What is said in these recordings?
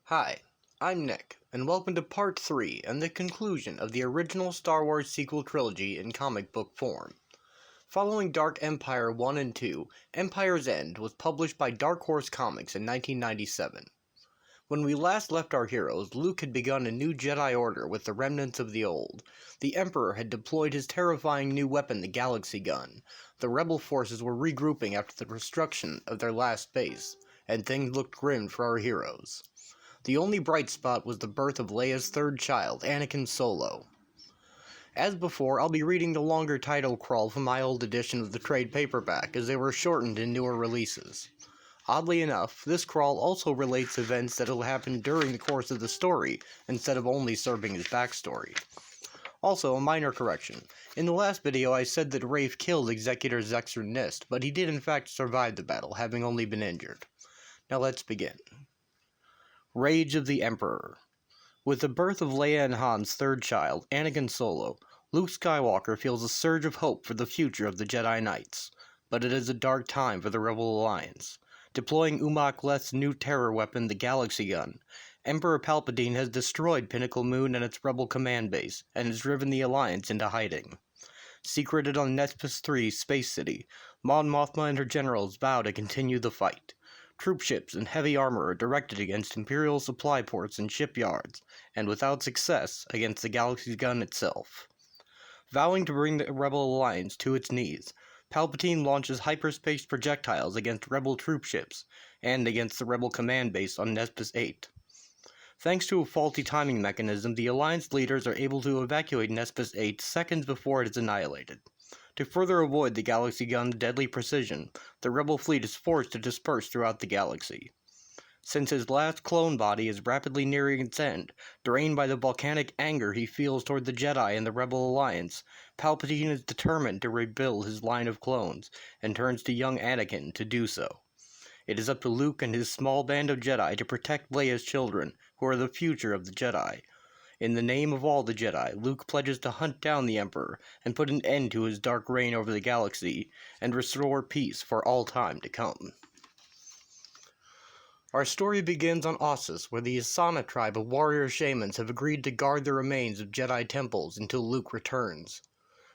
Hi, I'm Nick, and welcome to Part 3 and the conclusion of the original Star Wars sequel trilogy in comic book form. Following Dark Empire 1 and 2, Empire's End was published by Dark Horse Comics in 1997. When we last left our heroes, Luke had begun a new Jedi Order with the remnants of the old. The Emperor had deployed his terrifying new weapon, the Galaxy Gun. The Rebel forces were regrouping after the destruction of their last base, and things looked grim for our heroes. The only bright spot was the birth of Leia's third child, Anakin Solo. As before, I'll be reading the longer title crawl from my old edition of the trade paperback, as they were shortened in newer releases. Oddly enough, this crawl also relates events that will happen during the course of the story, instead of only serving as backstory. Also, a minor correction. In the last video I said that Rafe killed Executor Zexer Nist, but he did in fact survive the battle, having only been injured. Now let's begin. Rage of the Emperor. With the birth of Leia and Han's third child, Anakin Solo, Luke Skywalker feels a surge of hope for the future of the Jedi Knights. But it is a dark time for the Rebel Alliance. Deploying Umak Leth's new terror weapon, the Galaxy Gun, Emperor Palpatine has destroyed Pinnacle Moon and its Rebel command base, and has driven the Alliance into hiding. Secreted on Nespis III Space City, Mon Mothma and her generals vow to continue the fight. Troop ships and heavy armor are directed against Imperial supply ports and shipyards, and without success, against the Galaxy Gun itself. Vowing to bring the Rebel Alliance to its knees, Palpatine launches hyperspace projectiles against Rebel troop ships, and against the Rebel command base on Nespis 8. Thanks to a faulty timing mechanism, the Alliance leaders are able to evacuate Nespis 8 seconds before it is annihilated. To further avoid the Galaxy Gun's deadly precision, the Rebel fleet is forced to disperse throughout the galaxy. Since his last clone body is rapidly nearing its end, drained by the volcanic anger he feels toward the Jedi and the Rebel Alliance, Palpatine is determined to rebuild his line of clones, and turns to young Anakin to do so. It is up to Luke and his small band of Jedi to protect Leia's children, who are the future of the Jedi. In the name of all the Jedi, Luke pledges to hunt down the Emperor and put an end to his dark reign over the galaxy, and restore peace for all time to come. Our story begins on Ossus, where the Asana tribe of warrior shamans have agreed to guard the remains of Jedi temples until Luke returns.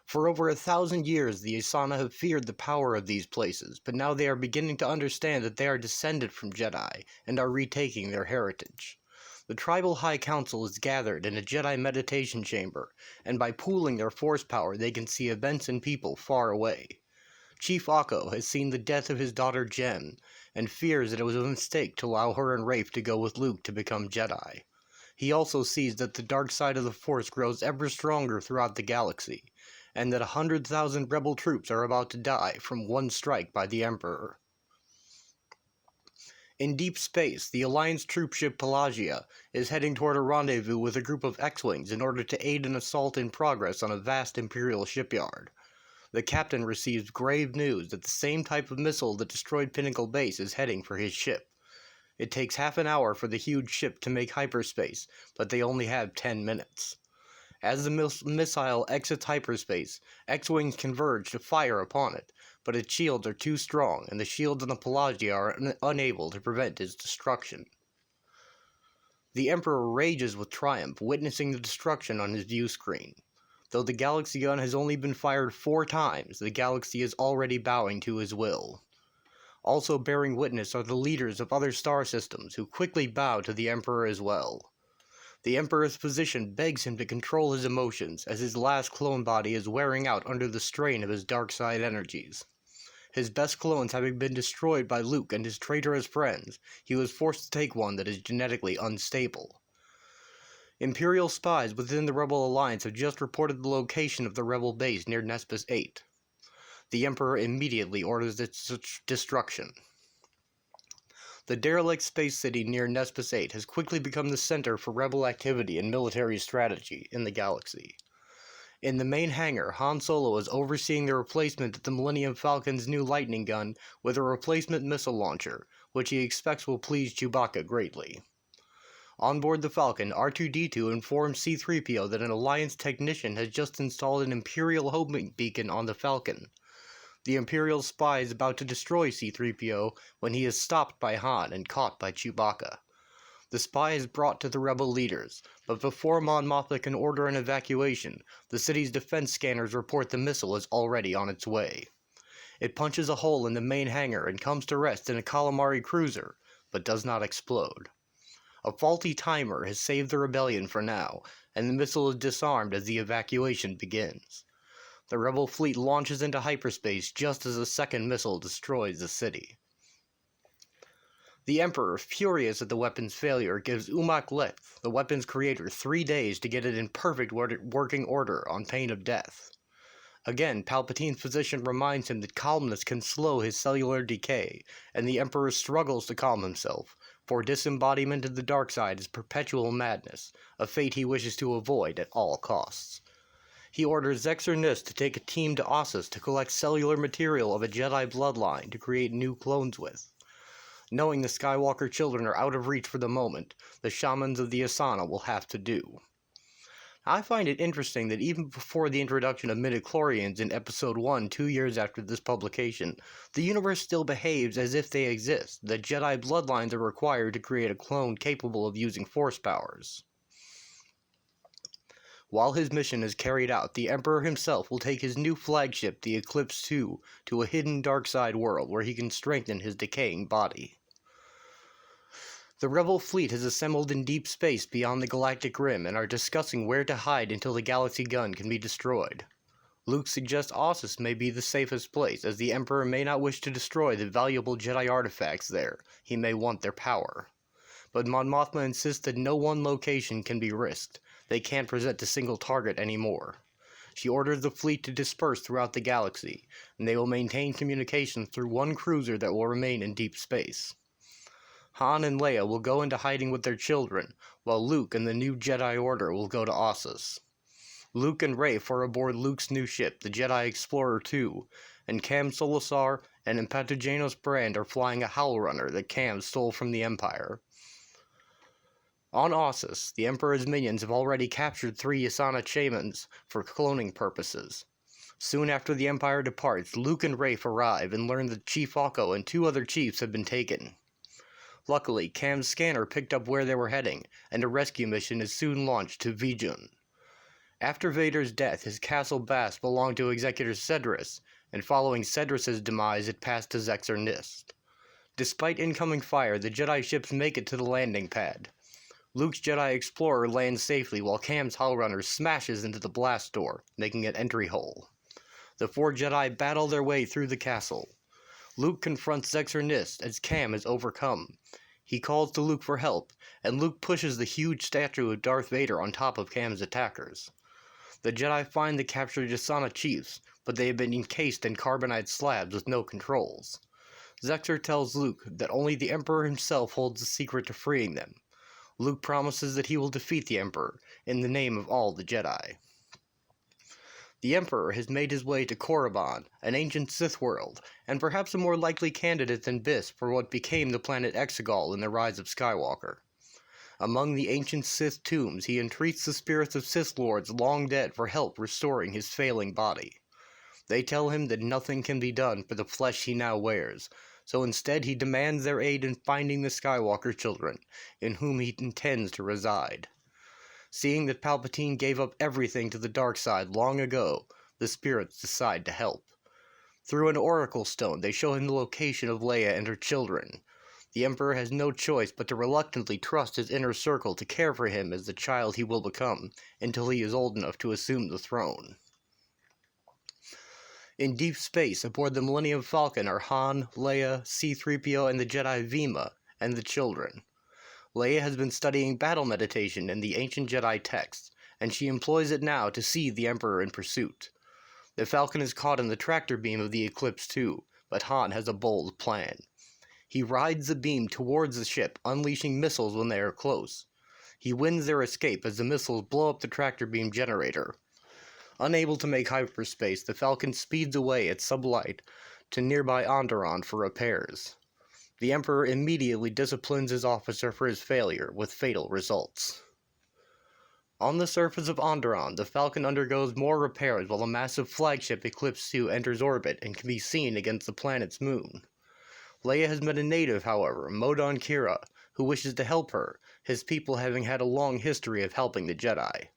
For over 1,000 years, the Asana have feared the power of these places, but now they are beginning to understand that they are descended from Jedi, and are retaking their heritage. The tribal high council is gathered in a Jedi meditation chamber, and by pooling their force power they can see events and people far away. Chief Akko has seen the death of his daughter Jen, and fears that it was a mistake to allow her and Rafe to go with Luke to become Jedi. He also sees that the dark side of the Force grows ever stronger throughout the galaxy, and that 100,000 rebel troops are about to die from one strike by the Emperor. In deep space, the Alliance troopship Pelagia is heading toward a rendezvous with a group of X-Wings in order to aid an assault in progress on a vast Imperial shipyard. The captain receives grave news that the same type of missile that destroyed Pinnacle Base is heading for his ship. It takes half an hour for the huge ship to make hyperspace, but they only have 10 minutes. As the missile exits hyperspace, X-Wings converge to fire upon it, but its shields are too strong, and the shields on the Pelagia are unable to prevent its destruction. The Emperor rages with triumph, witnessing the destruction on his view screen. Though the Galaxy Gun has only been fired 4 times, the galaxy is already bowing to his will. Also bearing witness are the leaders of other star systems, who quickly bow to the Emperor as well. The Emperor's position begs him to control his emotions, as his last clone body is wearing out under the strain of his dark side energies. His best clones having been destroyed by Luke and his traitorous friends, he was forced to take one that is genetically unstable. Imperial spies within the Rebel Alliance have just reported the location of the Rebel base near Nespis 8. The Emperor immediately orders its destruction. The derelict space city near Nespis 8 has quickly become the center for Rebel activity and military strategy in the galaxy. In the main hangar, Han Solo is overseeing the replacement of the Millennium Falcon's new lightning gun with a replacement missile launcher, which he expects will please Chewbacca greatly. On board the Falcon, R2-D2 informs C-3PO that an Alliance technician has just installed an Imperial homing beacon on the Falcon. The Imperial spy is about to destroy C-3PO when he is stopped by Han and caught by Chewbacca. The spy is brought to the rebel leaders, but before Mon Mothma can order an evacuation, the city's defense scanners report the missile is already on its way. It punches a hole in the main hangar and comes to rest in a calamari cruiser, but does not explode. A faulty timer has saved the rebellion for now, and the missile is disarmed as the evacuation begins. The rebel fleet launches into hyperspace just as a second missile destroys the city. The Emperor, furious at the weapon's failure, gives Umak Leth, the weapon's creator, 3 days to get it in perfect working order on pain of death. Again, Palpatine's physician reminds him that calmness can slow his cellular decay, and the Emperor struggles to calm himself, for disembodiment of the dark side is perpetual madness, a fate he wishes to avoid at all costs. He orders Zexer Nist to take a team to Ossus to collect cellular material of a Jedi bloodline to create new clones with. Knowing the Skywalker children are out of reach for the moment, the shamans of the Asana will have to do. I find it interesting that even before the introduction of midichlorians in Episode 1 2 years after this publication, the universe still behaves as if they exist, that Jedi bloodlines are required to create a clone capable of using force powers. While his mission is carried out, the Emperor himself will take his new flagship, the Eclipse II, to a hidden dark side world where he can strengthen his decaying body. The rebel fleet has assembled in deep space beyond the galactic rim and are discussing where to hide until the galaxy gun can be destroyed. Luke suggests Ossus may be the safest place, as the Emperor may not wish to destroy the valuable Jedi artifacts there. He may want their power. But Mon Mothma insists that no one location can be risked. They can't present a single target anymore. She orders the fleet to disperse throughout the galaxy, and they will maintain communications through one cruiser that will remain in deep space. Han and Leia will go into hiding with their children, while Luke and the new Jedi Order will go to Ossus. Luke and Rafe are aboard Luke's new ship, the Jedi Explorer 2, and Cam Solusar and Empatogenos Brand are flying a Howl Runner that Cam stole from the Empire. On Ossus, the Emperor's minions have already captured 3 Yasana shamans for cloning purposes. Soon after the Empire departs, Luke and Rafe arrive and learn that Chief Akko and 2 other chiefs have been taken. Luckily, Cam's scanner picked up where they were heading, and a rescue mission is soon launched to Vijun. After Vader's death, his castle Bast belonged to Executor Cedrus, and following Cedrus's demise it passed to Zexer Nist. Despite incoming fire, the Jedi ships make it to the landing pad. Luke's Jedi Explorer lands safely while Cam's Howlrunner smashes into the blast door, making an entry hole. The 4 Jedi battle their way through the castle. Luke confronts Zexer Nist as Cam is overcome. He calls to Luke for help, and Luke pushes the huge statue of Darth Vader on top of Cam's attackers. The Jedi find the captured Yasana chiefs, but they have been encased in carbonite slabs with no controls. Zexer tells Luke that only the Emperor himself holds the secret to freeing them. Luke promises that he will defeat the Emperor, in the name of all the Jedi. The Emperor has made his way to Korriban, an ancient Sith world, and perhaps a more likely candidate than Biss for what became the planet Exegol in the Rise of Skywalker. Among the ancient Sith tombs, he entreats the spirits of Sith lords long dead for help restoring his failing body. They tell him that nothing can be done for the flesh he now wears, so instead he demands their aid in finding the Skywalker children, in whom he intends to reside. Seeing that Palpatine gave up everything to the dark side long ago, the spirits decide to help. Through an oracle stone, they show him the location of Leia and her children. The Emperor has no choice but to reluctantly trust his inner circle to care for him as the child he will become, until he is old enough to assume the throne. In deep space, aboard the Millennium Falcon are Han, Leia, C-3PO, and the Jedi Vima, and the children. Leia has been studying battle meditation in the ancient Jedi texts, and she employs it now to see the Emperor in pursuit. The Falcon is caught in the tractor beam of the Eclipse II, but Han has a bold plan. He rides the beam towards the ship, unleashing missiles when they are close. He wins their escape as the missiles blow up the tractor beam generator. Unable to make hyperspace, the Falcon speeds away at sublight to nearby Onderon for repairs. The Emperor immediately disciplines his officer for his failure, with fatal results. On the surface of Onderon, the Falcon undergoes more repairs while a massive flagship Eclipse II enters orbit and can be seen against the planet's moon. Leia has met a native, however, Modon Kira, who wishes to help her, his people having had a long history of helping the Jedi.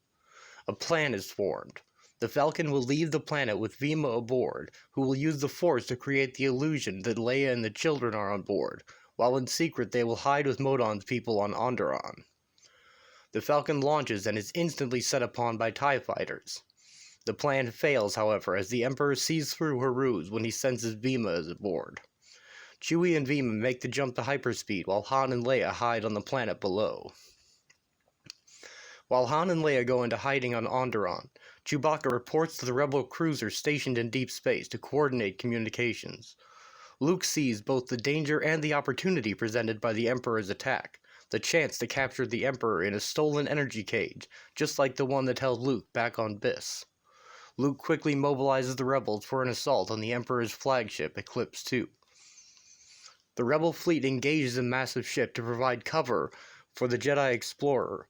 A plan is formed. The Falcon will leave the planet with Vima aboard, who will use the Force to create the illusion that Leia and the children are on board, while in secret they will hide with Modon's people on Onderon. The Falcon launches and is instantly set upon by TIE fighters. The plan fails, however, as the Emperor sees through her ruse when he senses Vima is aboard. Chewie and Vima make the jump to hyperspeed while Han and Leia hide on the planet below. While Han and Leia go into hiding on Onderon, Chewbacca reports to the Rebel cruiser stationed in deep space to coordinate communications. Luke sees both the danger and the opportunity presented by the Emperor's attack, the chance to capture the Emperor in a stolen energy cage, just like the one that held Luke back on Biss. Luke quickly mobilizes the Rebels for an assault on the Emperor's flagship, Eclipse 2. The Rebel fleet engages a massive ship to provide cover for the Jedi Explorer,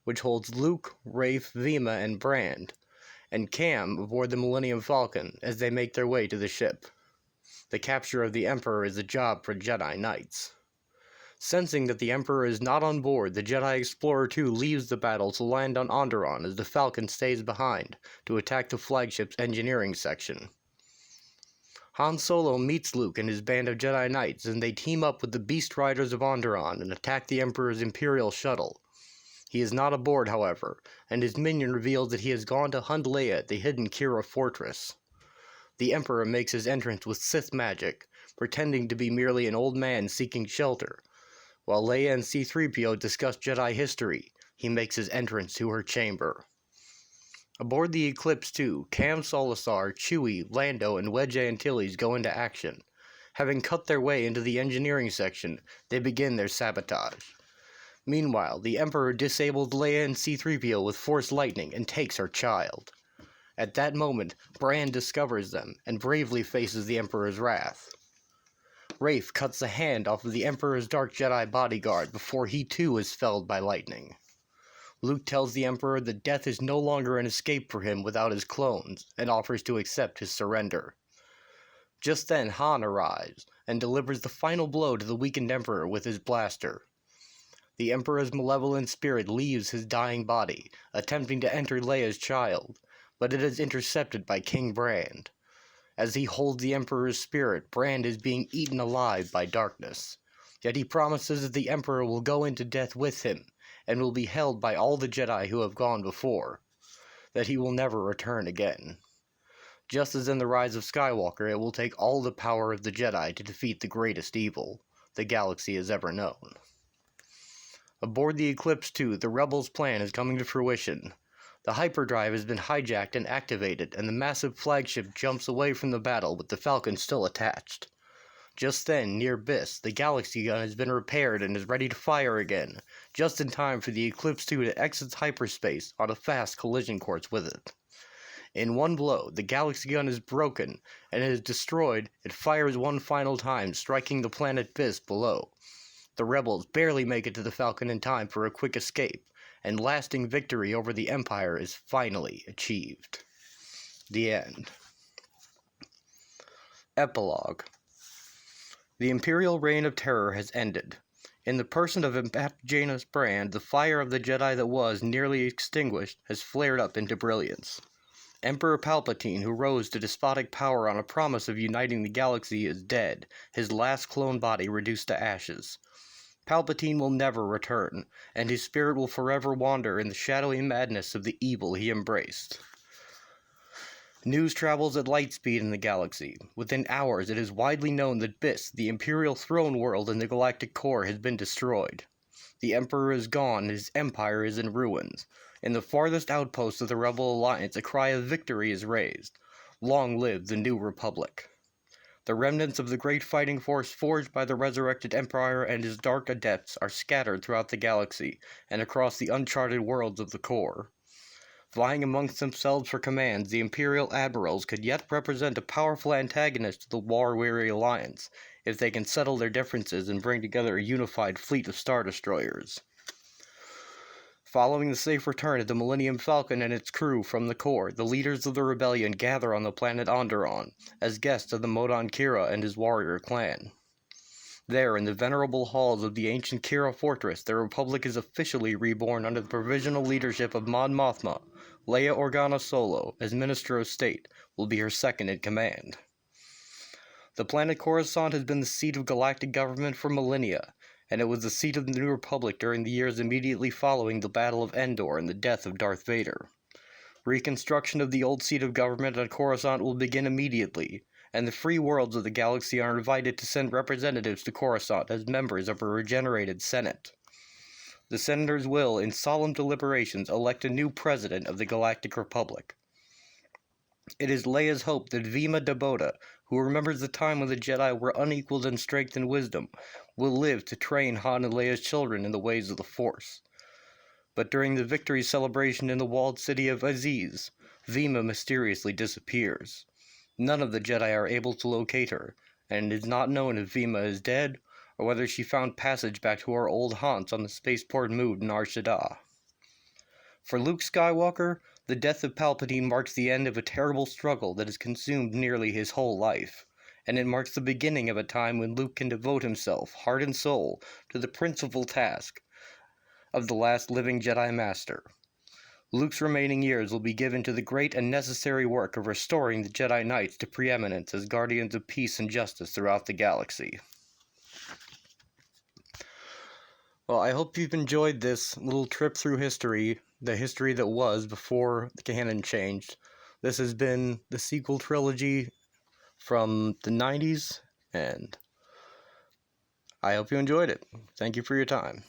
which holds Luke, Rafe, Vima, and Brand, and Cam aboard the Millennium Falcon as they make their way to the ship. The capture of the Emperor is a job for Jedi Knights. Sensing that the Emperor is not on board, the Jedi Explorer 2 leaves the battle to land on Onderon as the Falcon stays behind to attack the flagship's engineering section. Han Solo meets Luke and his band of Jedi Knights, and they team up with the Beast Riders of Onderon and attack the Emperor's Imperial shuttle. He is not aboard, however, and his minion reveals that he has gone to hunt Leia at the hidden Kira fortress. The Emperor makes his entrance with Sith magic, pretending to be merely an old man seeking shelter. While Leia and C-3PO discuss Jedi history, he makes his entrance to her chamber. Aboard the Eclipse 2, Cam Solusar, Chewie, Lando, and Wedge Antilles go into action. Having cut their way into the engineering section, they begin their sabotage. Meanwhile, the Emperor disables Leia and C-3PO with Force lightning and takes her child. At that moment, Brand discovers them and bravely faces the Emperor's wrath. Rafe cuts the hand off of the Emperor's Dark Jedi bodyguard before he too is felled by lightning. Luke tells the Emperor that death is no longer an escape for him without his clones, and offers to accept his surrender. Just then Han arrives, and delivers the final blow to the weakened Emperor with his blaster. The Emperor's malevolent spirit leaves his dying body, attempting to enter Leia's child, but it is intercepted by King Brand. As he holds the Emperor's spirit, Brand is being eaten alive by darkness. Yet he promises that the Emperor will go into death with him, and will be held by all the Jedi who have gone before, that he will never return again. Just as in the Rise of Skywalker, it will take all the power of the Jedi to defeat the greatest evil the galaxy has ever known. Aboard the Eclipse 2, the Rebels' plan is coming to fruition. The hyperdrive has been hijacked and activated, and the massive flagship jumps away from the battle with the Falcon still attached. Just then, near Biss, the Galaxy Gun has been repaired and is ready to fire again, just in time for the Eclipse 2 to exit hyperspace on a fast collision course with it. In one blow, the Galaxy Gun is broken, and it is destroyed. It fires one final time, striking the planet Biss below. The Rebels barely make it to the Falcon in time for a quick escape, and lasting victory over the Empire is finally achieved. The end. Epilogue. The Imperial Reign of Terror has ended. In the person of Janus Brand, the fire of the Jedi that was nearly extinguished has flared up into brilliance. Emperor Palpatine, who rose to despotic power on a promise of uniting the galaxy, is dead, his last clone body reduced to ashes. Palpatine will never return, and his spirit will forever wander in the shadowy madness of the evil he embraced. News travels at light speed in the galaxy. Within hours, it is widely known that Biss, the Imperial throne world in the galactic core, has been destroyed. The Emperor is gone, and his empire is in ruins. In the farthest outposts of the Rebel Alliance, a cry of victory is raised. Long live the New Republic. The remnants of the great fighting force forged by the resurrected Empire and his dark adepts are scattered throughout the galaxy and across the uncharted worlds of the core. Vying amongst themselves for commands, the Imperial Admirals could yet represent a powerful antagonist to the war-weary Alliance, if they can settle their differences and bring together a unified fleet of Star Destroyers. Following the safe return of the Millennium Falcon and its crew from the core, the leaders of the rebellion gather on the planet Onderon, as guests of the Modon Kira and his warrior clan. There, in the venerable halls of the ancient Kira fortress, the Republic is officially reborn under the provisional leadership of Mon Mothma. Leia Organa Solo, as Minister of State, will be her second in command. The planet Coruscant has been the seat of galactic government for millennia, and it was the seat of the New Republic during the years immediately following the Battle of Endor and the death of Darth Vader. Reconstruction of the old seat of government on Coruscant will begin immediately, and the free worlds of the galaxy are invited to send representatives to Coruscant as members of a regenerated Senate. The senators will, in solemn deliberations, elect a new president of the Galactic Republic. It is Leia's hope that Vima Dabota, who remembers the time when the Jedi were unequaled in strength and wisdom, will live to train Han and Leia's children in the ways of the Force. But during the victory celebration in the walled city of Aziz, Vima mysteriously disappears. None of the Jedi are able to locate her, and it is not known if Vima is dead, or whether she found passage back to her old haunts on the spaceport moon Nar Shaddaa. For Luke Skywalker, the death of Palpatine marks the end of a terrible struggle that has consumed nearly his whole life, and it marks the beginning of a time when Luke can devote himself, heart and soul, to the principal task of the last living Jedi Master. Luke's remaining years will be given to the great and necessary work of restoring the Jedi Knights to preeminence as guardians of peace and justice throughout the galaxy. Well, I hope you've enjoyed this little trip through history, the history that was before the canon changed. This has been the sequel trilogy from the 90s, and I hope you enjoyed it. Thank you for your time.